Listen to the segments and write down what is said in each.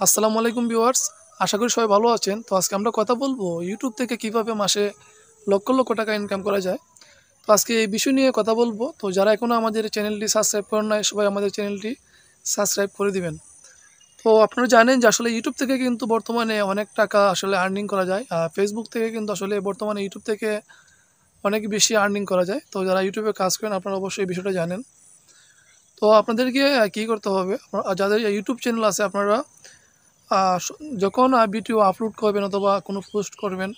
আসসালামু আলাইকুম ভিউয়ার্স। আশা করি সবাই ভালো আছেন। তো আজকে আমরা কথা বলবো ইউটিউব থেকে কিভাবে মাসে লক্ষ লক্ষ টাকা ইনকাম করা যায়। তো আজকে এই বিষয় নিয়ে কথা বলবো। তো যারা এখনও আমাদের চ্যানেলটি সাবস্ক্রাইব করেন নাই, সবাই আমাদের চ্যানেলটি সাবস্ক্রাইব করে দিবেন। তো আপনারা জানেন যে আসলে ইউটিউব থেকে কিন্তু বর্তমানে অনেক টাকা আসলে আর্নিং করা যায়। ফেসবুক থেকে কিন্তু আসলে বর্তমানে ইউটিউব থেকে অনেক বেশি আর্নিং করা যায়। তো যারা ইউটিউবে কাজ করেন আপনারা অবশ্যই এই বিষয়টা জানেন। তো আপনাদেরকে কী করতে হবে, যাদের ইউটিউব চ্যানেল আছে আপনারা আ স যখন ভিডিও আপলোড করবেন অথবা কোনো পোস্ট করবেন,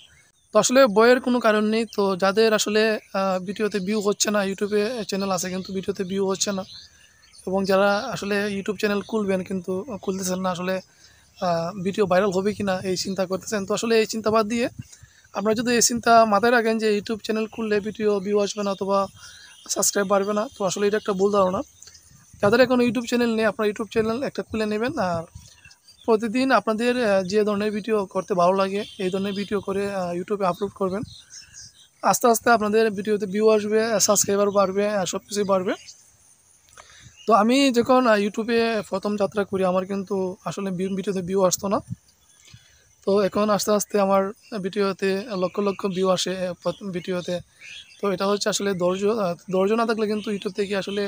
তো আসলে ভয়ের কোনো কারণ নেই। তো যাদের আসলে ভিডিওতে ভিউ হচ্ছে না, ইউটিউবে চ্যানেল আছে কিন্তু ভিডিওতে ভিউ হচ্ছে না, এবং যারা আসলে ইউটিউব চ্যানেল খুলবেন কিন্তু খুলতেছেন না, আসলে ভিডিও ভাইরাল হবে কিনা এই চিন্তা করতেছেন। তো আসলে এই চিন্তা বাদ দিয়ে আপনারা যদি এই চিন্তা মাথায় রাখেন যে ইউটিউব চ্যানেল খুললে ভিডিও ভিউ আসবে না অথবা সাবস্ক্রাইব বাড়বে না, তো আসলে এটা একটা ভুল ধারণা। যাদের এখনো ইউটিউব চ্যানেল নেই আপনারা ইউটিউব চ্যানেল একটা খুলে নেবেন। আর প্রতিদিন আপনাদের যে ধরনের ভিডিও করতে ভালো লাগে এই ধরনের ভিডিও করে ইউটিউবে আপলোড করবেন। আস্তে আস্তে আপনাদের ভিডিওতে ভিউ আসবে, সাবস্ক্রাইবার বাড়বে, সব কিছুই বাড়বে। তো আমি যখন ইউটিউবে প্রথম যাত্রা করি আমার কিন্তু আসলে ভিডিওতে ভিউ আসতো না। তো এখন আস্তে আস্তে আমার ভিডিওতে লক্ষ লক্ষ ভিউ আসে প্রথম ভিডিওতে। তো এটা হচ্ছে আসলে ধৈর্য না থাকলে কিন্তু ইউটিউব থেকে আসলে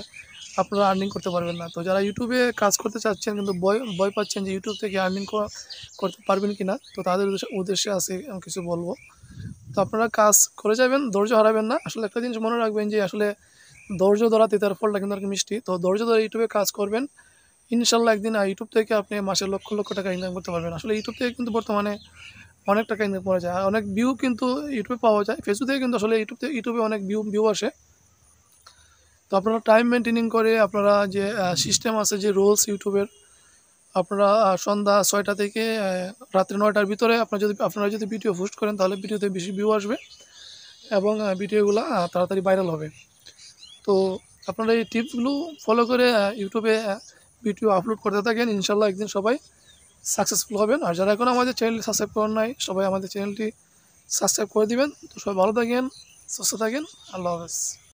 আপনারা আর্নিং করতে পারবেন না। তো যারা ইউটিউবে কাজ করতে চাচ্ছেন কিন্তু ভয় পাচ্ছেন যে ইউটিউব থেকে আর্নিং করতে পারবেন কিনা, তো তাদের উদ্দেশ্যে আছে কিছু বলবো। তো আপনারা কাজ করে যাবেন, ধৈর্য হারাবেন না। আসলে একটা জিনিস মনে রাখবেন যে আসলে ধৈর্য ধরা তেতার ফলটা কিন্তু আর কি মিষ্টি। তো ধৈর্য ধরে ইউটিউবে কাজ করবেন। ইনশাল্লাহ একদিন ইউটিউব থেকে আপনি মাসে লক্ষ লক্ষ টাকা ইনকাম করতে পারবেন। আসলে ইউটিউব থেকে কিন্তু বর্তমানে অনেক টাকা ইনকাম করা যায়। আর অনেক ভিউ কিন্তু ইউটিউবে পাওয়া যায়। ফেসবুক থেকে কিন্তু আসলে ইউটিউবে অনেক ভিউ আসে। তো আপনারা টাইম মেইনটেনিং করে আপনারা যে সিস্টেম আছে, যে রুলস ইউটিউবের, আপনারা সন্ধ্যা ৬টা থেকে রাত্রি ৯টার ভিতরে আপনারা যদি ভিডিও পোস্ট করেন তাহলে ভিডিওতে বেশি ভিউ আসবে এবং ভিডিওগুলা তাড়াতাড়ি ভাইরাল হবে। তো আপনারা এই টিপসগুলো ফলো করে ইউটিউবে ভিডিও আপলোড করতে থাকেন। ইনশাল্লাহ একদিন সবাই সাকসেসফুল হবেন। আর যারা এখনও আমাদের চ্যানেলটি সাবস্ক্রাইব করেন নাই সবাই আমাদের চ্যানেলটি সাবস্ক্রাইব করে দিবেন। তো সবাই ভালো থাকেন, সুস্থ থাকেন। আল্লাহ হাফেজ।